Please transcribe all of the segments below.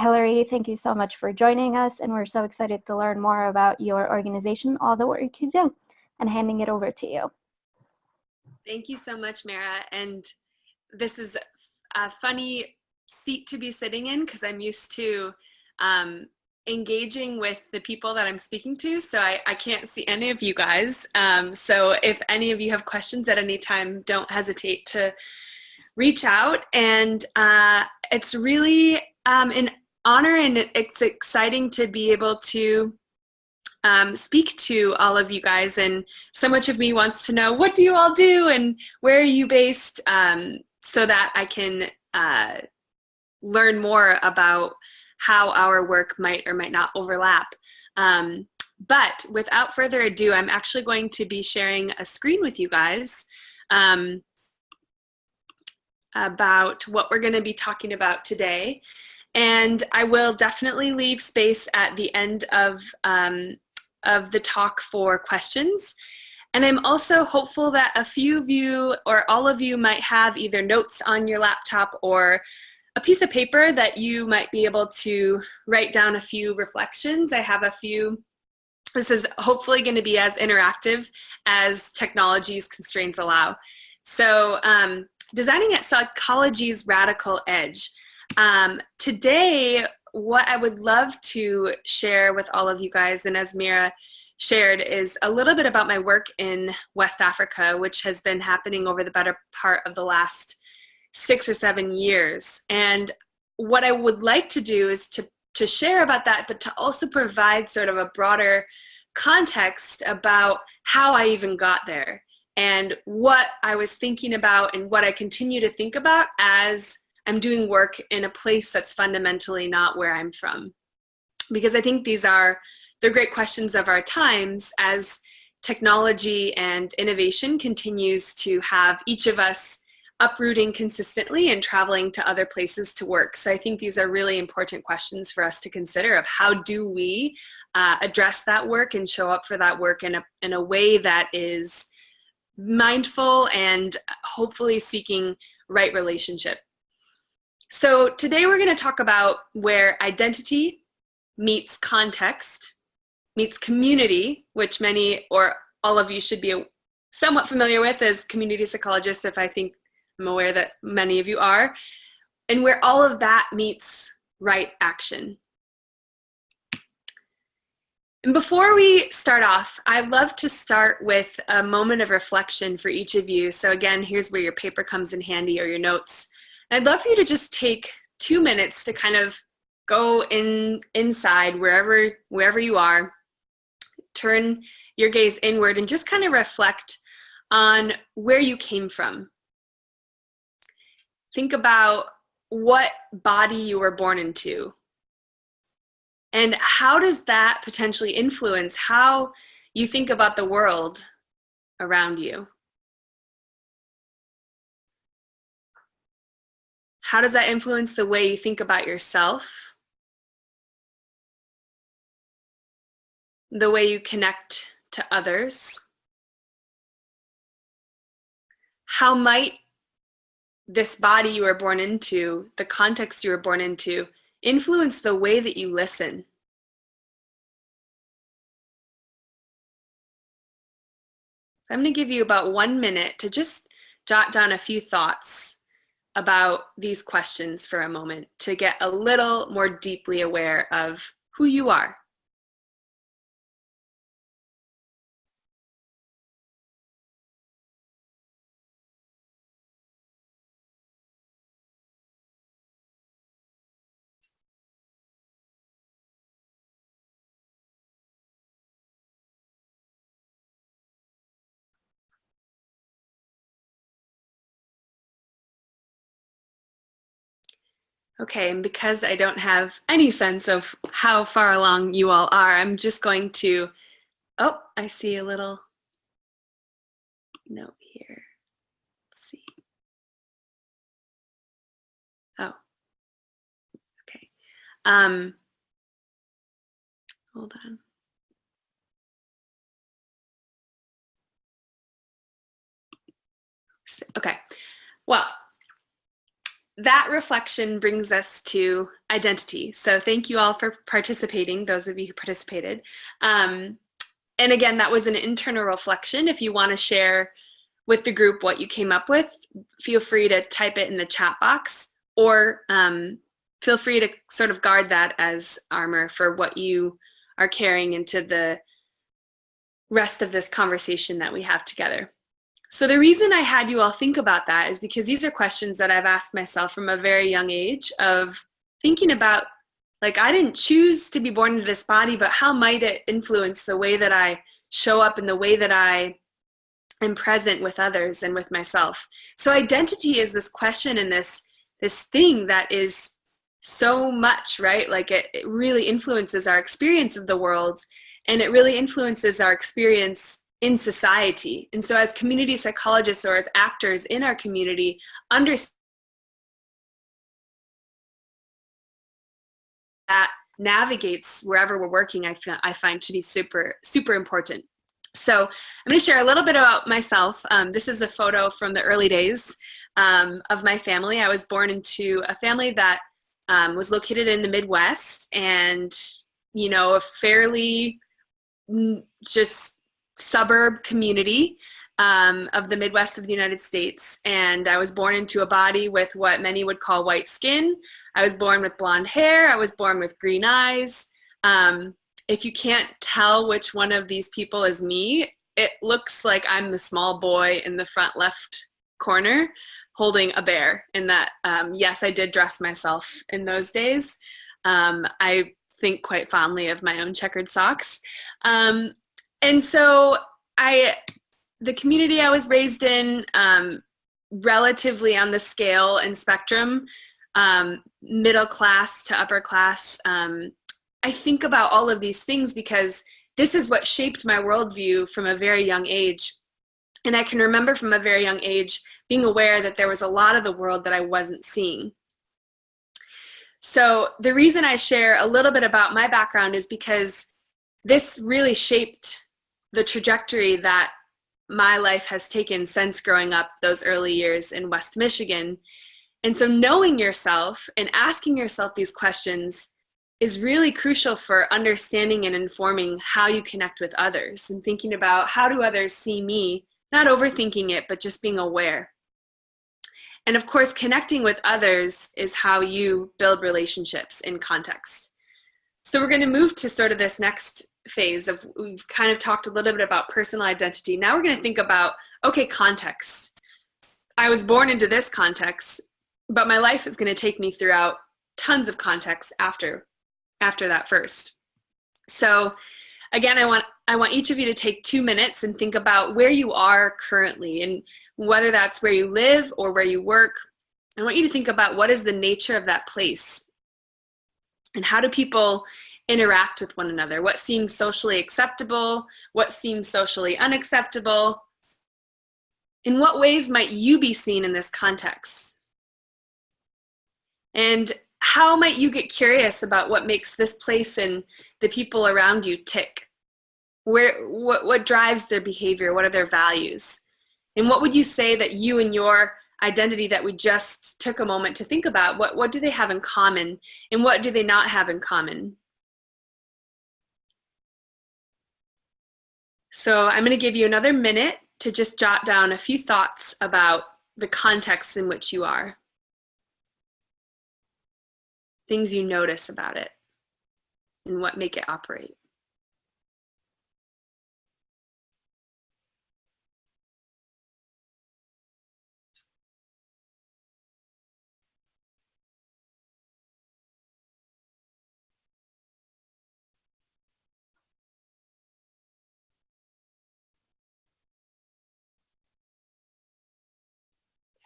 Hilary, thank you so much for joining us, and we're so excited to learn more about your organization, all the work you do, and handing it over to you. Thank you so much, Mara. And this is a funny seat to be sitting in because I'm used to engaging with the people that I'm speaking to, so I can't see any of you guys. So if any of you have questions at any time, don't hesitate to reach out. And it's really an honor, and it's exciting to be able to speak to all of you guys. And so much of me wants to know, what do you all do and where are you based, so that I can learn more about how our work might or might not overlap. But without further ado, I'm actually going to be sharing a screen with you guys about what we're going to be talking about today. And I will definitely leave space at the end of the talk for questions. And I'm also hopeful that a few of you or all of you might have either notes on your laptop or a piece of paper that you might be able to write down a few reflections. I have a few. This is hopefully going to be as interactive as technology's constraints allow. So designing at psychology's radical edge. Today, what I would love to share with all of you guys, and as Mira shared, is a little bit about my work in West Africa, which has been happening over the better part of the last 6 or 7 years. And what I would like to do is to share about that, but to also provide sort of a broader context about how I even got there and what I was thinking about and what I continue to think about as I'm doing work in a place that's fundamentally not where I'm from. Because I think they're great questions of our times as technology and innovation continues to have each of us uprooting consistently and traveling to other places to work. So I think these are really important questions for us to consider of how do we address that work and show up for that work in a way that is mindful and hopefully seeking right relationship. So today we're going to talk about where identity meets context, meets community, which many or all of you should be somewhat familiar with as community psychologists, if I think I'm aware that many of you are, and where all of that meets right action. And before we start off, I'd love to start with a moment of reflection for each of you. So again, here's where your paper comes in handy, or your notes. And I'd love for you to just take 2 minutes to kind of go inside wherever you are, turn your gaze inward and just kind of reflect on where you came from. Think about what body you were born into. And how does that potentially influence how you think about the world around you? How does that influence the way you think about yourself? The way you connect to others? How might this body you were born into, the context you were born into, influence the way that you listen? So I'm going to give you about 1 minute to just jot down a few thoughts about these questions for a moment, to get a little more deeply aware of who you are. Okay, and because I don't have any sense of how far along you all are, I'm just going to, oh, I see a little note here. Let's see. Oh, okay. Hold on. Okay, well, that reflection brings us to identity. So thank you all for participating, those of you who participated. And again, that was an internal reflection. If you want to share with the group what you came up with, feel free to type it in the chat box, or feel free to sort of guard that as armor for what you are carrying into the rest of this conversation that we have together. So the reason I had you all think about that is because these are questions that I've asked myself from a very young age, of thinking about, like, I didn't choose to be born into this body, but how might it influence the way that I show up and the way that I am present with others and with myself? So identity is this question and this thing that is so much, right? Like it really influences our experience of the world, and it really influences our experience in society. And so as community psychologists, or as actors in our community, understand that navigates wherever we're working, I find to be super, super important. So I'm going to share a little bit about myself. This is a photo from the early days of my family. I was born into a family that was located in the Midwest, and, you know, a fairly just suburb community of the Midwest of the United States. And I was born into a body with what many would call white skin. I was born with blonde hair. I was born with green eyes. If you can't tell which one of these people is me, it looks like I'm the small boy in the front left corner holding a bear. And that, yes, I did dress myself in those days. I think quite fondly of my own checkered socks. And so the community I was raised in, relatively on the scale and spectrum, middle class to upper class. I think about all of these things because this is what shaped my worldview from a very young age. And I can remember from a very young age being aware that there was a lot of the world that I wasn't seeing. So the reason I share a little bit about my background is because this really shaped the trajectory that my life has taken since growing up those early years in West Michigan. And so knowing yourself and asking yourself these questions is really crucial for understanding and informing how you connect with others, and thinking about, how do others see me? Not overthinking it, but just being aware. And of course, connecting with others is how you build relationships in context. So we're going to move to sort of this next phase of, we've kind of talked a little bit about personal identity. Now we're going to think about, okay, context. I was born into this context, but my life is going to take me throughout tons of contexts after that first. So again, I want each of you to take 2 minutes and think about where you are currently, and whether that's where you live or where you work. I want you to think about, what is the nature of that place, and how do people interact with one another? What seems socially acceptable? What seems socially unacceptable? In what ways might you be seen in this context? And how might you get curious about what makes this place and the people around you tick? What drives their behavior? What are their values? And what would you say that you and your identity that we just took a moment to think about, what do they have in common, and what do they not have in common? So I'm going to give you another minute to just jot down a few thoughts about the context in which you are. Things you notice about it, and what make it operate.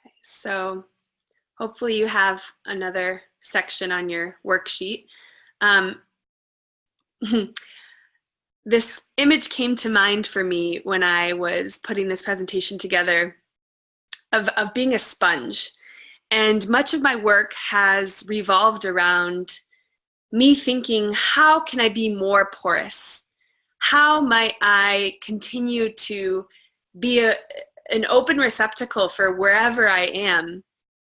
Okay, so hopefully you have another section on your worksheet. This image came to mind for me when I was putting this presentation together of being a sponge. And much of my work has revolved around me thinking, how can I be more porous? How might I continue to be an open receptacle for wherever I am,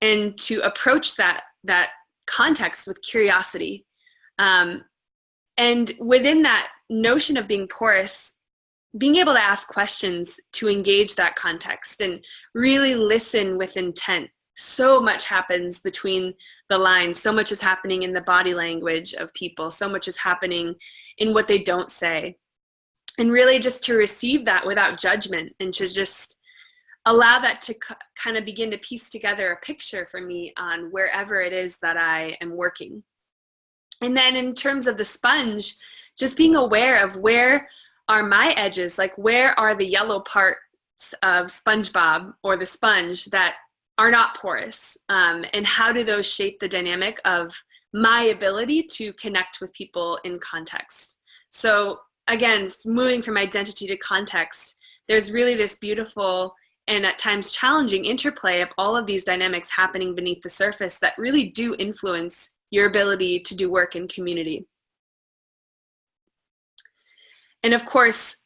and to approach that context with curiosity. And within that notion of being porous, being able to ask questions to engage that context and really listen with intent. So much happens between the lines. So much is happening in the body language of people. So much is happening in what they don't say. And really just to receive that without judgment and to just allow that to kind of begin to piece together a picture for me on wherever it is that I am working. And then in terms of the sponge, just being aware of where are my edges, like where are the yellow parts of SpongeBob or the sponge that are not porous, and how do those shape the dynamic of my ability to connect with people in context. So again, moving from identity to context, there's really this beautiful and at times challenging interplay of all of these dynamics happening beneath the surface that really do influence your ability to do work in community. And of course,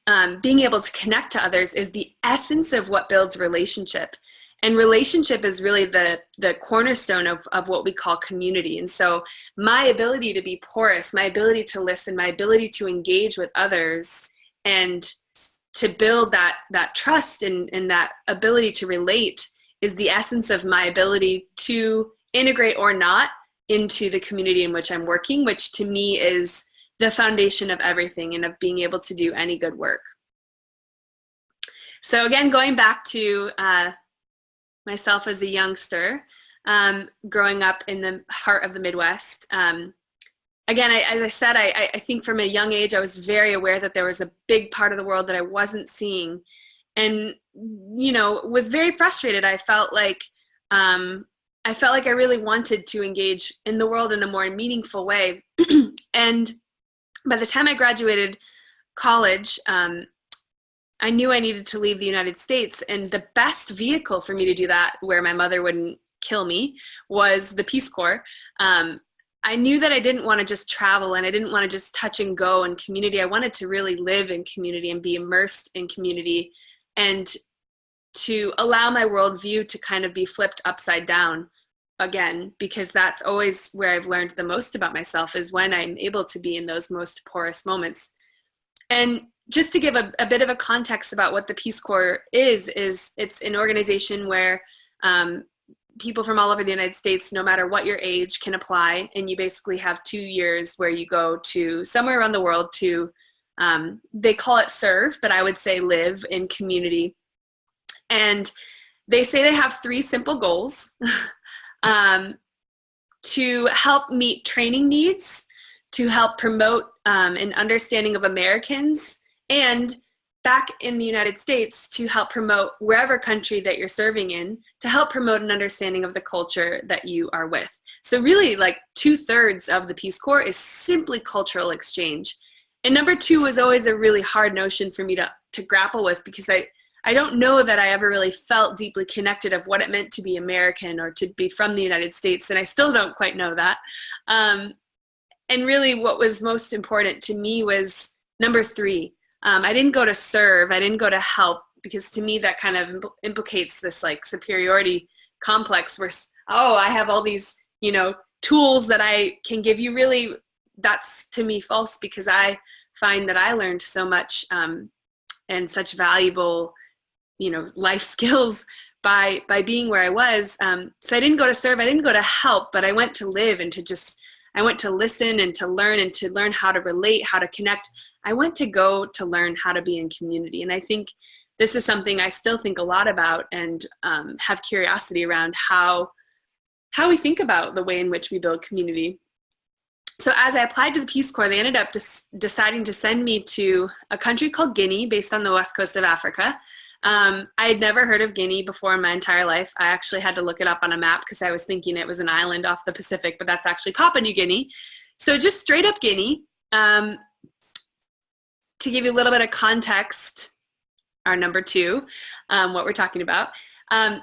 being able to connect to others is the essence of what builds relationship. And relationship is really the cornerstone of what we call community. And so my ability to be porous, my ability to listen, my ability to engage with others and to build that trust and that ability to relate is the essence of my ability to integrate or not into the community in which I'm working, which to me is the foundation of everything and of being able to do any good work. So again, going back to myself as a youngster, growing up in the heart of the Midwest. Again, as I said, I think from a young age, I was very aware that there was a big part of the world that I wasn't seeing and, was very frustrated. I felt like I really wanted to engage in the world in a more meaningful way. And by the time I graduated college, I knew I needed to leave the United States, and the best vehicle for me to do that, where my mother wouldn't kill me, was the Peace Corps. I knew that I didn't want to just travel and I didn't want to just touch and go in community. I wanted to really live in community and be immersed in community and to allow my worldview to kind of be flipped upside down again, because that's always where I've learned the most about myself, is when I'm able to be in those most porous moments. And just to give a bit of a context about what the Peace Corps is it's an organization where people from all over the United States, no matter what your age, can apply. And you basically have 2 years where you go to somewhere around the world to, they call it serve, but I would say live in community. And they say they have 3 simple goals to help meet training needs, to help promote an understanding of Americans, and back in the United States to help promote wherever country that you're serving in, to help promote an understanding of the culture that you are with. So really, like 2/3 of the Peace Corps is simply cultural exchange. And number 2 was always a really hard notion for me to grapple with, because I don't know that I ever really felt deeply connected of what it meant to be American or to be from the United States. And I still don't quite know that. And really what was most important to me was number 3. I didn't go to serve, I didn't go to help, because to me that kind of implicates this like superiority complex where, I have all these, tools that I can give you. Really, that's to me false, because I find that I learned so much and such valuable, life skills by being where I was. So I didn't go to serve, I didn't go to help, but I went to live and I went to listen and to learn how to relate, how to connect. I went to go to learn how to be in community. And I think this is something I still think a lot about and have curiosity around how we think about the way in which we build community. So as I applied to the Peace Corps, they ended up deciding to send me to a country called Guinea, based on the west coast of Africa. I had never heard of Guinea before in my entire life. I actually had to look it up on a map because I was thinking it was an island off the Pacific, but that's actually Papua New Guinea. So just straight up Guinea. To give you a little bit of context, our number 2, what we're talking about.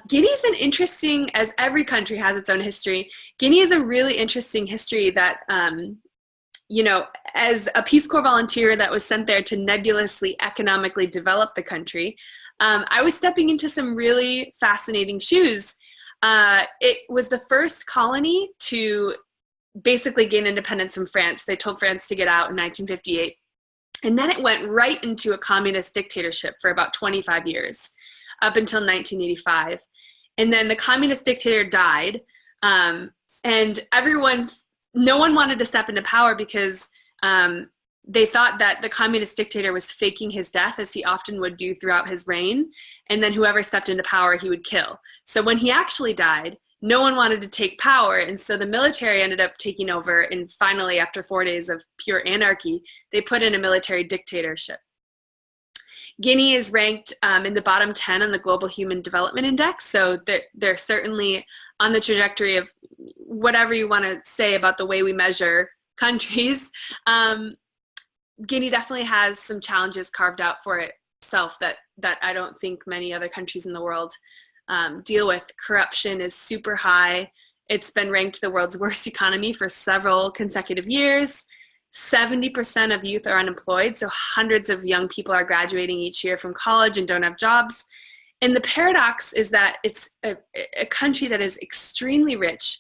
Guinea is an interesting, as every country has its own history, Guinea is a really interesting history that, as a Peace Corps volunteer that was sent there to nebulously economically develop the country, I was stepping into some really fascinating shoes. It was the first colony to basically gain independence from France. They told France to get out in 1958. And then it went right into a communist dictatorship for about 25 years, up until 1985. And then the communist dictator died, and no one wanted to step into power because they thought that the communist dictator was faking his death, as he often would do throughout his reign, and then whoever stepped into power he would kill. So when he actually died, no one wanted to take power, and so the military ended up taking over, and finally, after 4 days of pure anarchy, they put in a military dictatorship. Guinea is ranked in the bottom 10 on the Global Human Development Index, so they're certainly on the trajectory of whatever you want to say about the way we measure countries. Guinea definitely has some challenges carved out for itself that I don't think many other countries in the world deal with. Corruption is super high. It's been ranked the world's worst economy for several consecutive years. 70% of youth are unemployed, so hundreds of young people are graduating each year from college and don't have jobs. And the paradox is that it's a country that is extremely rich,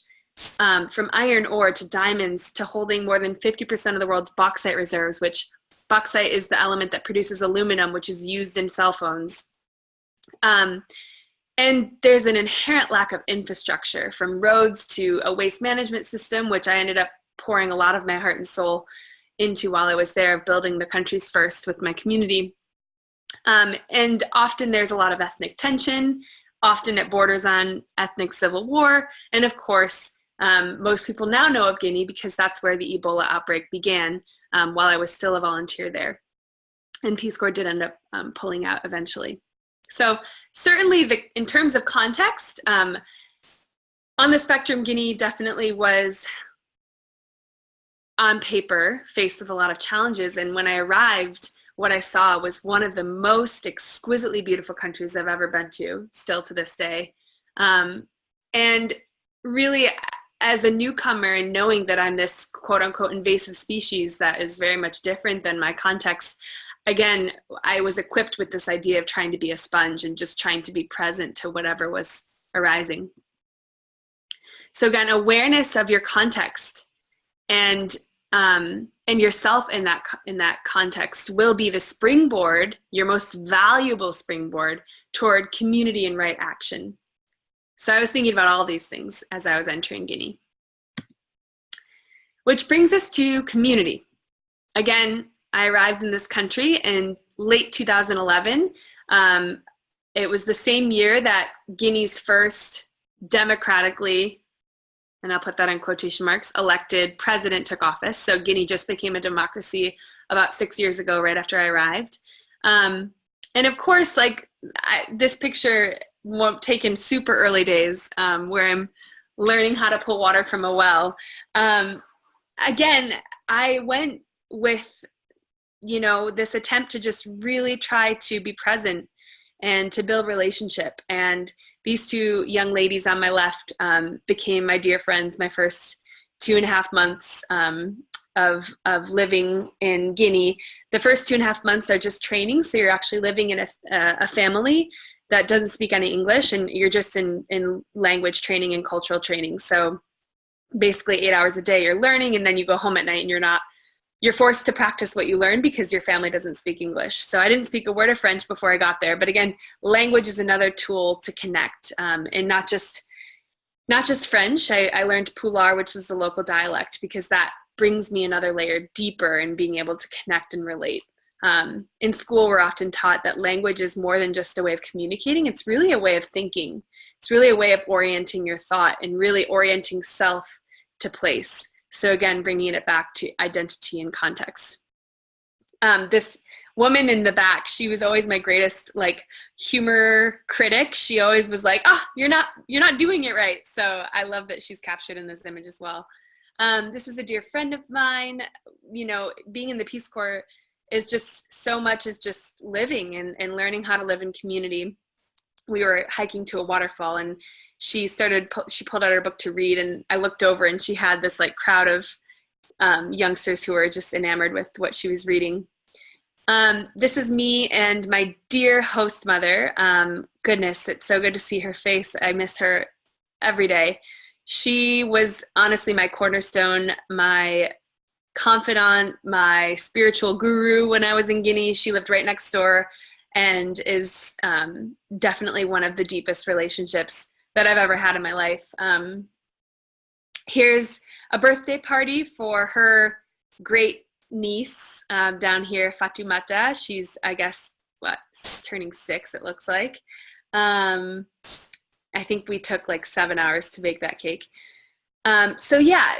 from iron ore to diamonds to holding more than 50% of the world's bauxite reserves, which bauxite is the element that produces aluminum, which is used in cell phones. And there's an inherent lack of infrastructure, from roads to a waste management system, which I ended up pouring a lot of my heart and soul into while I was there, of building the countries first with my community. And often there's a lot of ethnic tension, often it borders on ethnic civil war. And of course, most people now know of Guinea because that's where the Ebola outbreak began, while I was still a volunteer there. And Peace Corps did end up pulling out eventually. So certainly in terms of context, on the spectrum, Guinea definitely was, on paper, faced with a lot of challenges. And when I arrived, what I saw was one of the most exquisitely beautiful countries I've ever been to, still to this day. And really, as a newcomer, and knowing that I'm this quote unquote invasive species that is very much different than my context, again, I was equipped with this idea of trying to be a sponge and just trying to be present to whatever was arising. So again, awareness of your context and yourself in that context will be the springboard, your most valuable springboard toward community and right action. So I was thinking about all these things as I was entering Guinea. Which brings us to community. Again, I arrived in this country in late 2011. It was the same year that Guinea's first democratically, and I'll put that in quotation marks, elected president took office. So Guinea just became a democracy about 6 years ago, right after I arrived. And of course, this picture taken super early days, where I'm learning how to pull water from a well. Again, I went with, this attempt to just really try to be present and to build relationship. And these two young ladies on my left became my dear friends my first 2.5 months of living in Guinea. The first 2.5 months are just training. So you're actually living in a family that doesn't speak any English, and you're just in language training and cultural training. So basically 8 hours a day you're learning, and then you go home at night and you're forced to practice what you learn because your family doesn't speak English. So I didn't speak a word of French before I got there. But again, language is another tool to connect, and not just French. I learned Pular, which is the local dialect, because that brings me another layer deeper in being able to connect and relate. In school, we're often taught that language is more than just a way of communicating. It's really a way of thinking. It's really a way of orienting your thought and really orienting self to place. So again, bringing it back to identity and context. This woman in the back, she was always my greatest humor critic. She always was like, you're not doing it right. So I love that she's captured in this image as well. This is a dear friend of mine. Being in the Peace Corps is just so much as just living and learning how to live in community. We were hiking to a waterfall, and she pulled out her book to read, and I looked over and she had this crowd of youngsters who were just enamored with what she was reading. This is me and my dear host mother. Goodness, it's so good to see her face. I miss her every day. She was honestly my cornerstone, my confidant, my spiritual guru when I was in Guinea. She lived right next door and is definitely one of the deepest relationships that I've ever had in my life. Here's a birthday party for her great niece down here, Fatumata. She's, I guess, turning 6, it looks like. I think we took like 7 hours to bake that cake. So yeah,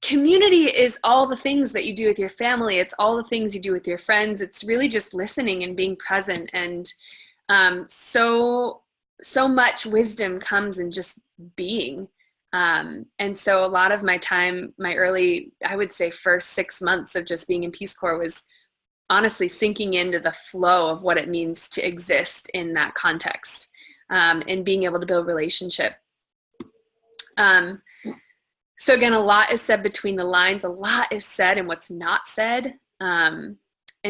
community is all the things that you do with your family. It's all the things you do with your friends. It's really just listening and being present. And so much wisdom comes in just being. And so a lot of my time, my early, I would say first 6 months of just being in Peace Corps was honestly sinking into the flow of what it means to exist in that context, and being able to build relationship. So again, a lot is said between the lines, a lot is said and what's not said. And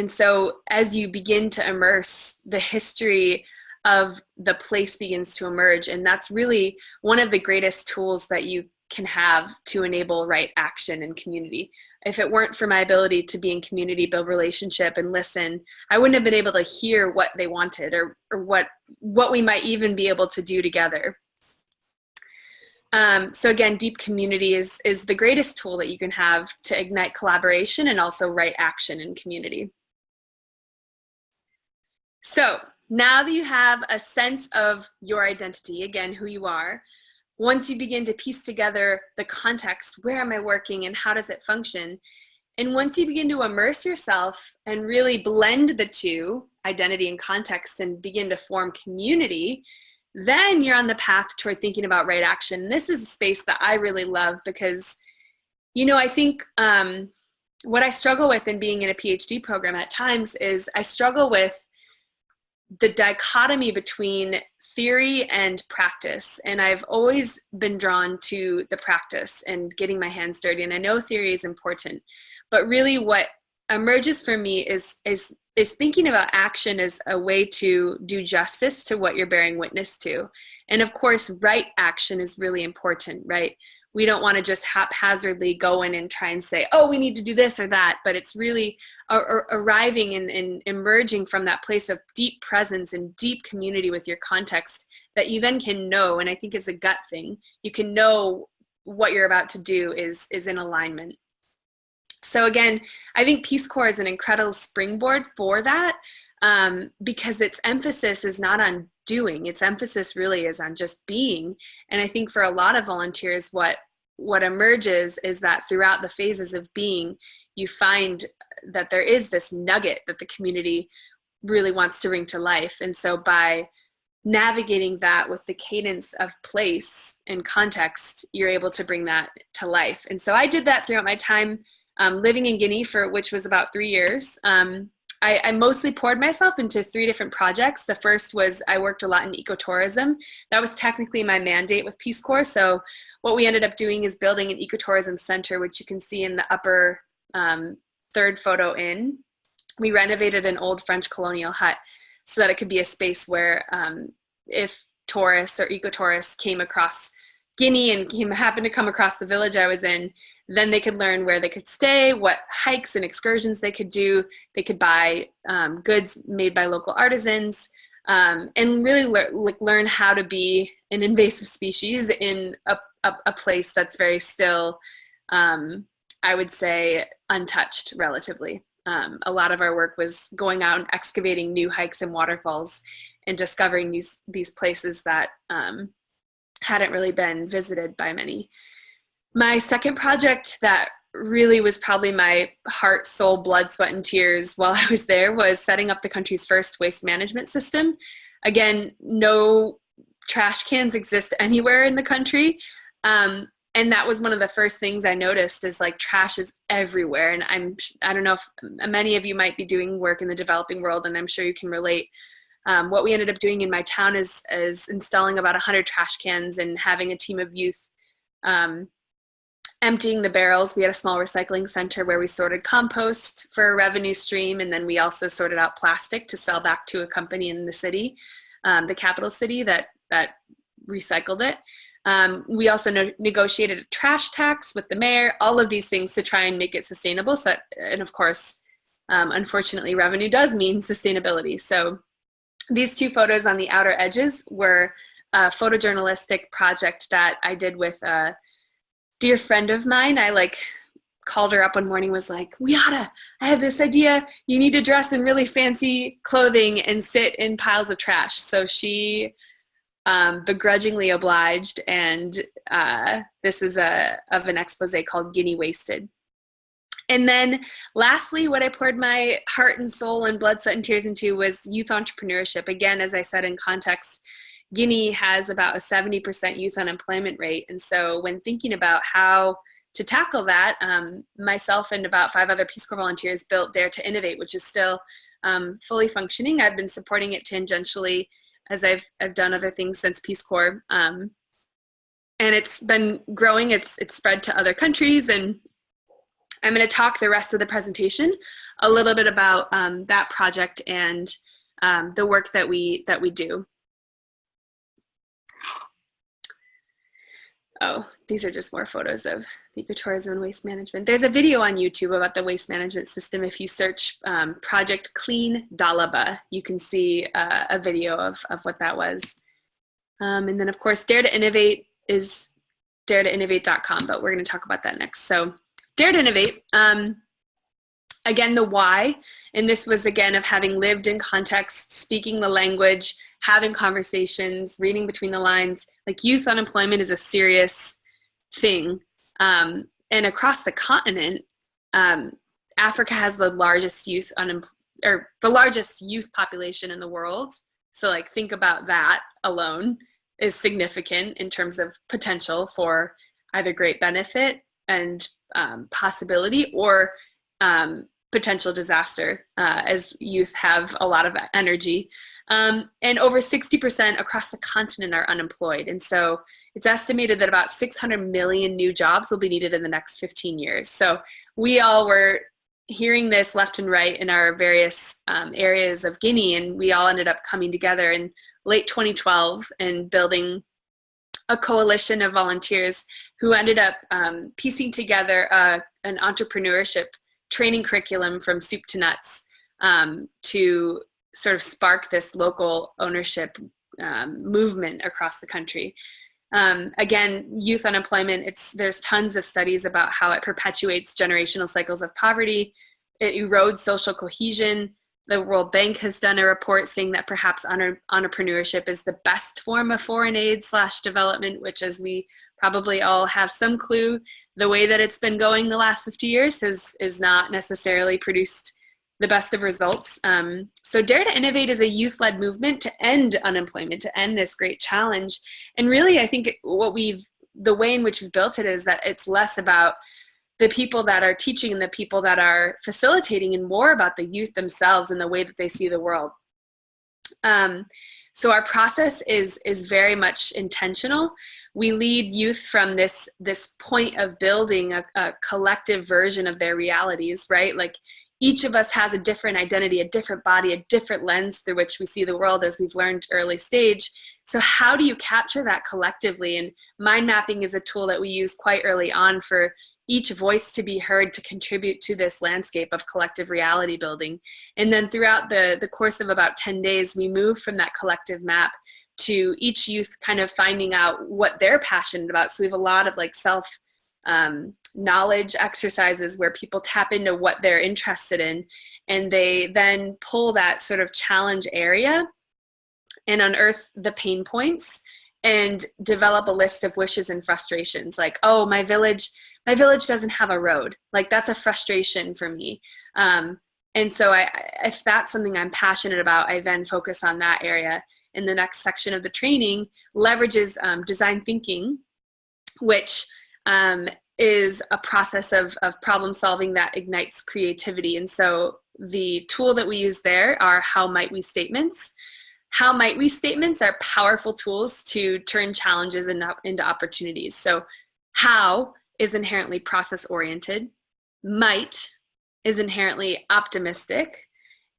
so as you begin to immerse, the history of the place begins to emerge. And that's really one of the greatest tools that you can have to enable right action in community. If it weren't for my ability to be in community, build relationship, and listen, I wouldn't have been able to hear what they wanted or what we might even be able to do together. So again, deep community is the greatest tool that you can have to ignite collaboration and also right action in community. So now that you have a sense of your identity, again, who you are, once you begin to piece together the context, where am I working and how does it function? And once you begin to immerse yourself and really blend the two, identity and context, and begin to form community, then you're on the path toward thinking about right action. This is a space that I really love because, I think what I struggle with in being in a PhD program at times is I struggle with the dichotomy between theory and practice. And I've always been drawn to the practice and getting my hands dirty. And I know theory is important, but really what emerges for me is thinking about action as a way to do justice to what you're bearing witness to. And of course, right action is really important, right? We don't want to just haphazardly go in and try and say, oh, we need to do this or that, but it's really arriving and emerging from that place of deep presence and deep community with your context that you then can know. And I think it's a gut thing. You can know what you're about to do is in alignment. So again, I think Peace Corps is an incredible springboard for that, because its emphasis is not on doing. Its emphasis really is on just being. And I think for a lot of volunteers, what emerges is that throughout the phases of being, you find that there is this nugget that the community really wants to bring to life. And so by navigating that with the cadence of place and context, you're able to bring that to life. And so I did that throughout my time living in Guinea, which was about 3 years. I mostly poured myself into 3 different projects. The first was I worked a lot in ecotourism. That was technically my mandate with Peace Corps. So what we ended up doing is building an ecotourism center, which you can see in the upper third photo in. We renovated an old French colonial hut so that it could be a space where if tourists or ecotourists came across Guinea and happened to come across the village I was in, then they could learn where they could stay, what hikes and excursions they could do. They could buy goods made by local artisans, and really learn how to be an invasive species in a place that's very still, I would say, untouched relatively. A lot of our work was going out and excavating new hikes and waterfalls and discovering these places that hadn't really been visited by many. My second project that really was probably my heart, soul, blood, sweat, and tears while I was there was setting up the country's first waste management system. Again, no trash cans exist anywhere in the country. And that was one of the first things I noticed is like trash is everywhere. And I don't know if many of you might be doing work in the developing world, and I'm sure you can relate. What we ended up doing in my town is installing about 100 trash cans and having a team of youth emptying the barrels. We had a small recycling center where we sorted compost for a revenue stream, and then we also sorted out plastic to sell back to a company in the city, the capital city that recycled it. We also negotiated a trash tax with the mayor, all of these things to try and make it sustainable. So, and of course, unfortunately, revenue does mean sustainability. So these two photos on the outer edges were a photojournalistic project that I did with a dear friend of mine. I called her up one morning, was like, I have this idea. You need to dress in really fancy clothing and sit in piles of trash. So she begrudgingly obliged. And this is of an expose called Guinea Wasted. And then lastly, what I poured my heart and soul and blood, sweat, and tears into was youth entrepreneurship. Again, as I said in context, Guinea has about a 70% youth unemployment rate. And so when thinking about how to tackle that, myself and about 5 other Peace Corps volunteers built Dare to Innovate, which is still fully functioning. I've been supporting it tangentially as I've done other things since Peace Corps. And it's been growing. It's spread to other countries. And I'm going to talk the rest of the presentation a little bit about that project and the work that we do. Oh, these are just more photos of the ecotourism and waste management. There's a video on YouTube about the waste management system. If you search Project Clean Dalaba, you can see a video of what that was. And then of course, Dare to Innovate is daretoinnovate.com, but we're going to talk about that next. So Dare to Innovate, again, the why, and this was again of having lived in context, speaking the language, having conversations, reading between the lines. Like, youth unemployment is a serious thing. And across the continent, Africa has the largest youth population in the world. So like, think about that alone is significant in terms of potential for either great benefit and possibility or potential disaster, as youth have a lot of energy. And over 60% across the continent are unemployed. And so it's estimated that about 600 million new jobs will be needed in the next 15 years. So we all were hearing this left and right in our various areas of Guinea, and we all ended up coming together in late 2012 and building a coalition of volunteers who ended up piecing together an entrepreneurship training curriculum from soup to nuts to sort of spark this local ownership movement across the country. Again, youth unemployment, there's tons of studies about how it perpetuates generational cycles of poverty. It erodes social cohesion. The World Bank has done a report saying that perhaps entrepreneurship is the best form of foreign aid / development, which, as we probably all have some clue, the way that it's been going the last 50 years is not necessarily produced the best of results. So Dare to Innovate is a youth-led movement to end unemployment, to end this great challenge. And really, I think the way in which we've built it is that it's less about the people that are teaching and the people that are facilitating, and more about the youth themselves and the way that they see the world. So our process is very much intentional. We lead youth from this point of building a collective version of their realities, right? Like, each of us has a different identity, a different body, a different lens through which we see the world, as we've learned early stage. So how do you capture that collectively? And mind mapping is a tool that we use quite early on for each voice to be heard, to contribute to this landscape of collective reality building. And then throughout the course of about 10 days, we move from that collective map to each youth kind of finding out what they're passionate about. So we have a lot of like self knowledge exercises where people tap into what they're interested in, and they then pull that sort of challenge area and unearth the pain points and develop a list of wishes and frustrations. Like, oh, my village doesn't have a road. Like, that's a frustration for me. And so if that's something I'm passionate about, I then focus on that area. And the next section of the training leverages design thinking, which is a process of problem solving that ignites creativity. And so the tool that we use there are how might we statements. How might we statements are powerful tools to turn challenges into opportunities. So how is inherently process oriented, might is inherently optimistic,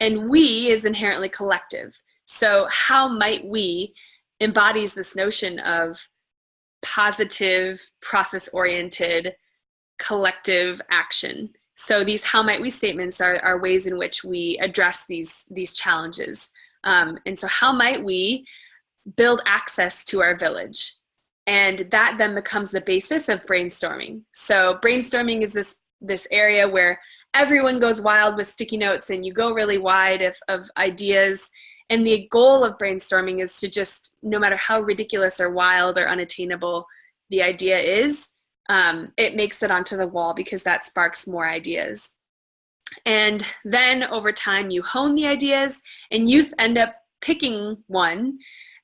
and we is inherently collective. So how might we embodies this notion of positive, process-oriented, collective action. So these how might we statements are ways in which we address these challenges. And so how might we build access to our village? And that then becomes the basis of brainstorming. So brainstorming is this area where everyone goes wild with sticky notes and you go really wide of ideas. And the goal of brainstorming is to just, no matter how ridiculous or wild or unattainable the idea is, it makes it onto the wall because that sparks more ideas. And then over time you hone the ideas and youth end up picking one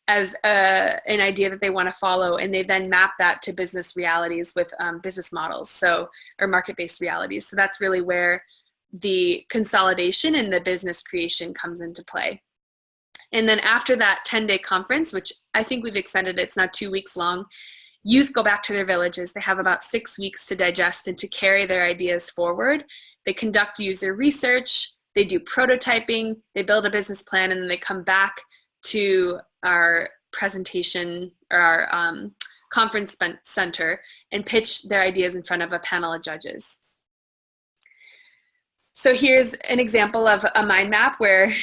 as an idea that they want to follow, and they then map that to business realities with business models, or market-based realities. So that's really where the consolidation and the business creation comes into play. And then after that 10-day conference, which I think we've extended, it's now 2 weeks long, youth go back to their villages. They have about 6 weeks to digest and to carry their ideas forward. They conduct user research, they do prototyping, they build a business plan, and then they come back to our presentation or our conference center and pitch their ideas in front of a panel of judges. So here's an example of a mind map where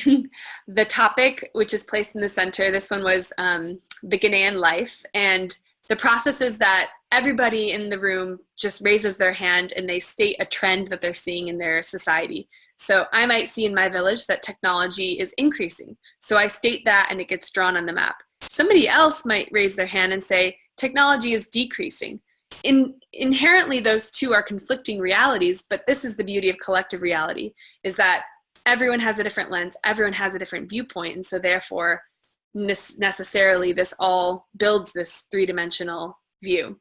the topic, which is placed in the center, this one was the Ghanaian life. And the process is that everybody in the room just raises their hand and they state a trend that they're seeing in their society. So I might see in my village that technology is increasing. So I state that and it gets drawn on the map. Somebody else might raise their hand and say, technology is decreasing. Inherently, those two are conflicting realities, but this is the beauty of collective reality, is that everyone has a different lens, everyone has a different viewpoint, and so therefore, necessarily, this all builds this three-dimensional view.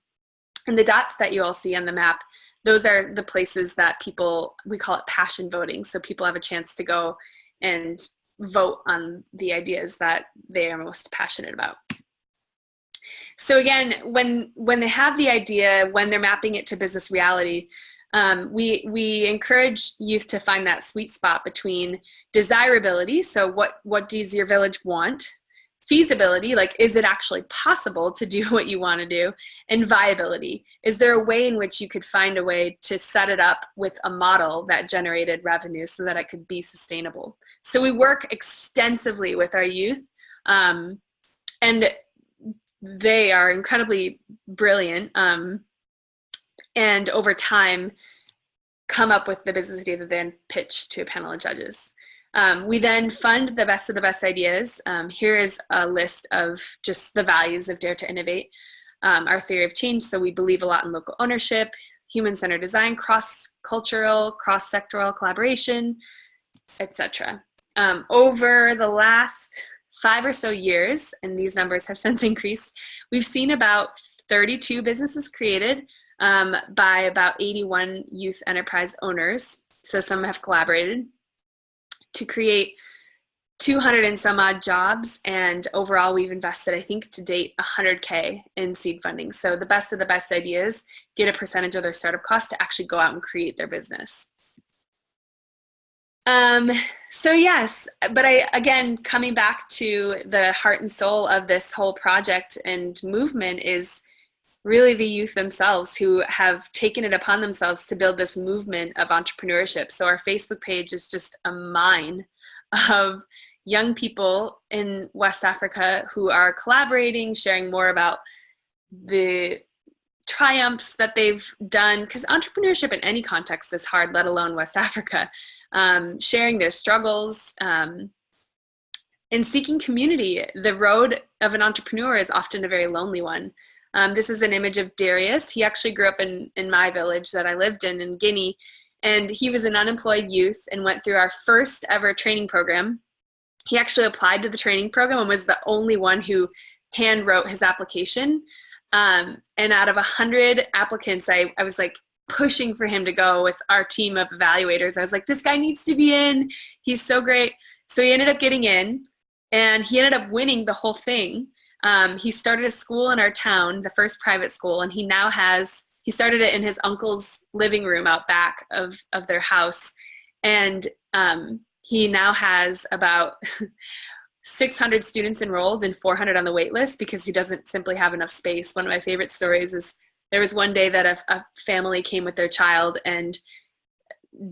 And the dots that you all see on the map, those are the places that people, we call it passion voting, so people have a chance to go and vote on the ideas that they are most passionate about. So again, when they have the idea, when they're mapping it to business reality, we encourage youth to find that sweet spot between desirability, so what does your village want, feasibility, like is it actually possible to do what you want to do, and viability. Is there a way in which you could find a way to set it up with a model that generated revenue so that it could be sustainable? So we work extensively with our youth, and they are incredibly brilliant, and over time come up with the business idea that then pitch to a panel of judges. We then fund the best of the best ideas. Here is a list of just the values of Dare to Innovate, our theory of change. So we believe a lot in local ownership, human-centered design, cross-cultural, cross-sectoral collaboration, etc. Over the last 5 or so years, and these numbers have since increased, we've seen about 32 businesses created by about 81 youth enterprise owners. So some have collaborated to create 200 and some odd jobs, and overall we've invested, I think to date, $100K in seed funding. So the best of the best ideas get a percentage of their startup cost to actually go out and create their business. So yes, but again, coming back to the heart and soul of this whole project and movement is really the youth themselves who have taken it upon themselves to build this movement of entrepreneurship. So our Facebook page is just a mine of young people in West Africa who are collaborating, sharing more about the triumphs that they've done, because entrepreneurship in any context is hard, let alone West Africa, sharing their struggles, and seeking community. The road of an entrepreneur is often a very lonely one. This is an image of Darius. He actually grew up in my village that I lived in Guinea, and he was an unemployed youth and went through our first ever training program. He actually applied to the training program and was the only one who hand wrote his application. And out of 100 applicants, I was like pushing for him to go with our team of evaluators. I was like, this guy needs to be in. He's so great. So he ended up getting in, and he ended up winning the whole thing. He started a school in our town, the first private school, and he started it in his uncle's living room out back of their house. And he now has about 600 students enrolled and 400 on the wait list because he doesn't simply have enough space. One of my favorite stories is there was one day that a family came with their child, and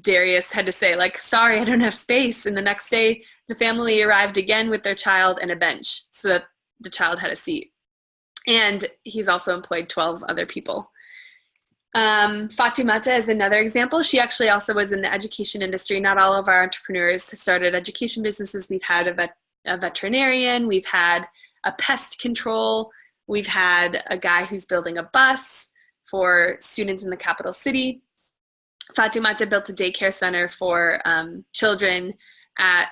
Darius had to say, like, sorry, I don't have space. And the next day, the family arrived again with their child and a bench so that the child had a seat. And he's also employed 12 other people. Fatimata is another example. She actually also was in the education industry. Not all of our entrepreneurs started education businesses. We've had a veterinarian. We've had a pest control. We've had a guy who's building a bus for students in the capital city. Fatimata built a daycare center for children at,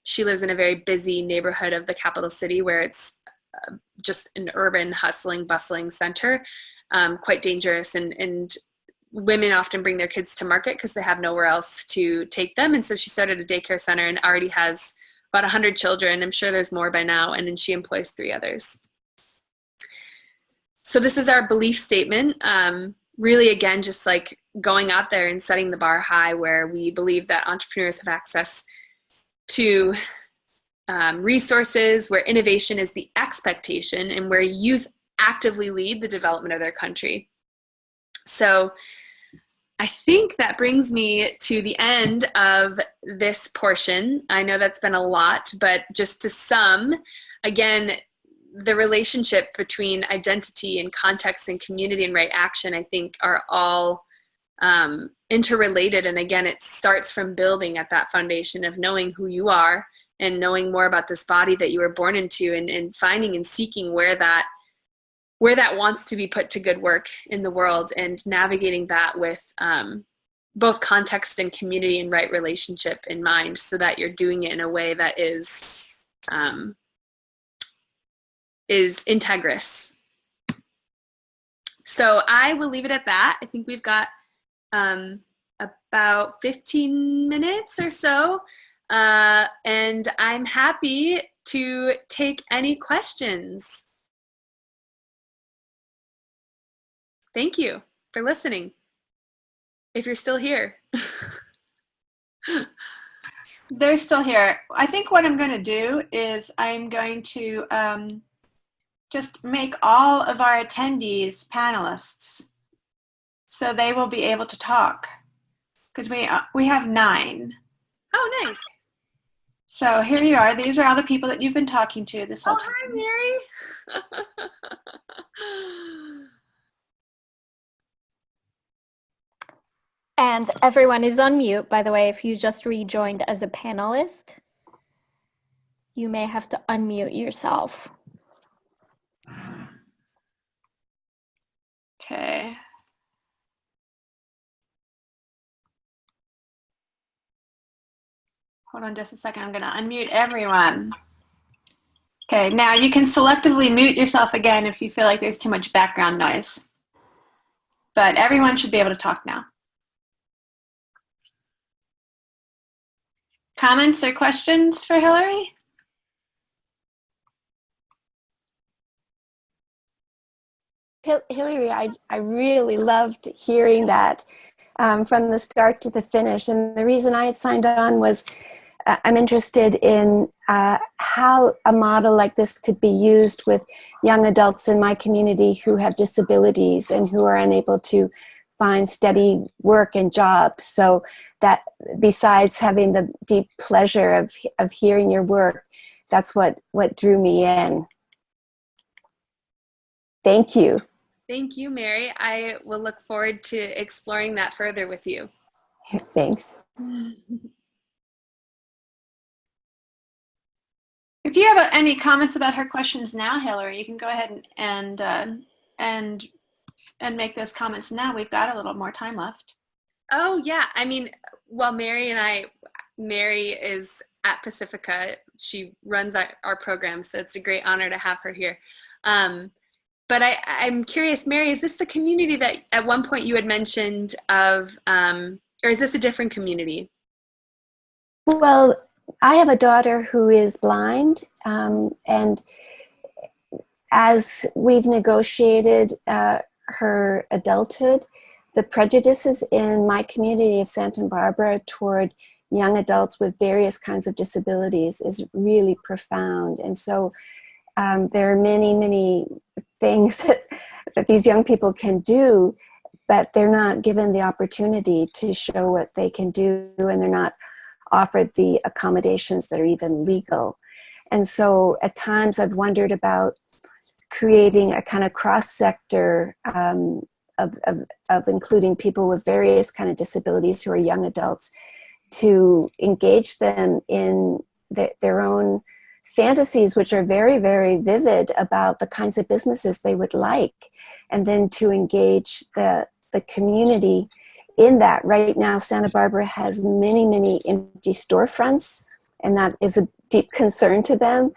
she lives in a very busy neighborhood of the capital city where it's just an urban hustling, bustling center, quite dangerous. And women often bring their kids to market because they have nowhere else to take them. And so she started a daycare center and already has about 100 children. I'm sure there's more by now. And then she employs 3 others. So this is our belief statement. Really, again, just like going out there and setting the bar high, where we believe that entrepreneurs have access to resources, where innovation is the expectation, and where youth actively lead the development of their country. So I think that brings me to the end of this portion. I know that's been a lot, but just to sum, again, the relationship between identity and context and community and right action, I think, are all interrelated. And again, it starts from building at that foundation of knowing who you are and knowing more about this body that you were born into, and finding and seeking where that wants to be put to good work in the world, and navigating that with both context and community and right relationship in mind, so that you're doing it in a way that is integrous. So I will leave it at that. I think we've got about 15 minutes or so, and I'm happy to take any questions. Thank you for listening, if you're still here. They're still here. I think what I'm going to do is I'm going to just make all of our attendees panelists, so they will be able to talk, because we have 9. Oh, nice. So here you are. These are all the people that you've been talking to this whole time. Hi, Mary. And everyone is on mute, by the way. If you just rejoined as a panelist, you may have to unmute yourself. Okay. Hold on just a second. I'm going to unmute everyone. Okay, now you can selectively mute yourself again if you feel like there's too much background noise. But everyone should be able to talk now. Comments or questions for Hilary? Hilary, I really loved hearing that from the start to the finish. And the reason I had signed on was I'm interested in how a model like this could be used with young adults in my community who have disabilities and who are unable to find steady work and jobs. So that, besides having the deep pleasure of hearing your work, that's what drew me in. Thank you. Thank you, Mary. I will look forward to exploring that further with you. Thanks. If you have any comments about her questions now, Hilary, you can go ahead and make those comments now. We've got a little more time left. Oh, yeah. I mean, well, Mary is at Pacifica. She runs our program, so it's a great honor to have her here. But I'm curious, Mary, is this the community that at one point you had mentioned of, or is this a different community? Well, I have a daughter who is blind, and as we've negotiated her adulthood, the prejudices in my community of Santa Barbara toward young adults with various kinds of disabilities is really profound. And so there are many, many things that these young people can do, but they're not given the opportunity to show what they can do, and they're not offered the accommodations that are even legal. And so at times I've wondered about creating a kind of cross-sector of including people with various kind of disabilities who are young adults, to engage them in their own fantasies, which are very, very vivid about the kinds of businesses they would like, and then to engage the community in that. Right now, Santa Barbara has many, many empty storefronts, and that is a deep concern to them.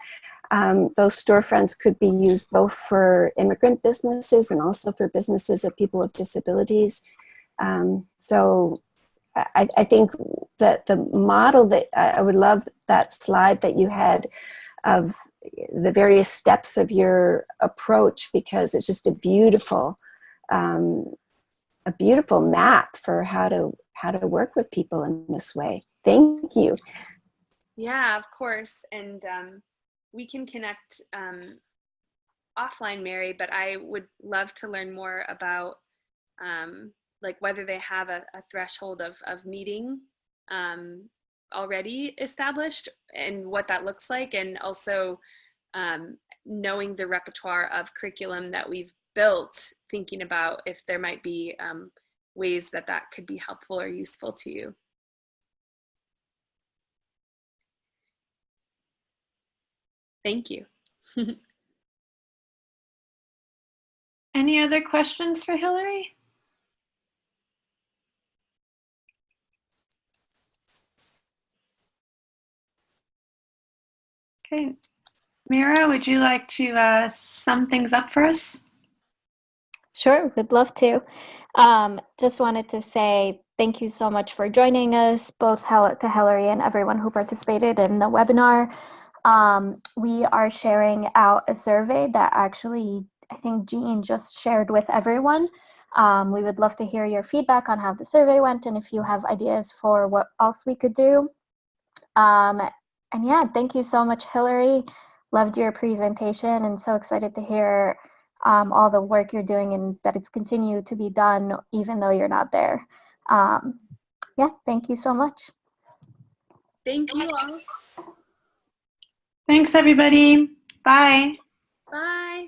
Those storefronts could be used both for immigrant businesses and also for businesses of people with disabilities. So I think that the model that I would love that slide that you had of the various steps of your approach, because it's just a beautiful map for how to work with people in this way. Thank you. Yeah, of course. And we can connect offline, Mary, but I would love to learn more about like whether they have a threshold of meeting already established and what that looks like, and also knowing the repertoire of curriculum that we've built, thinking about if there might be ways that could be helpful or useful to you. Thank you. Any other questions for Hilary? Okay. Mira, would you like to sum things up for us? Sure, would love to. Just wanted to say thank you so much for joining us, both to Hilary and everyone who participated in the webinar. We are sharing out a survey that actually I think Jean just shared with everyone. We would love to hear your feedback on how the survey went, and if you have ideas for what else we could do. And yeah, thank you so much, Hilary. Loved your presentation, and so excited to hear all the work you're doing, and that it's continued to be done even though you're not there. Yeah, thank you so much. Thank you all. Thanks, everybody. Bye. Bye.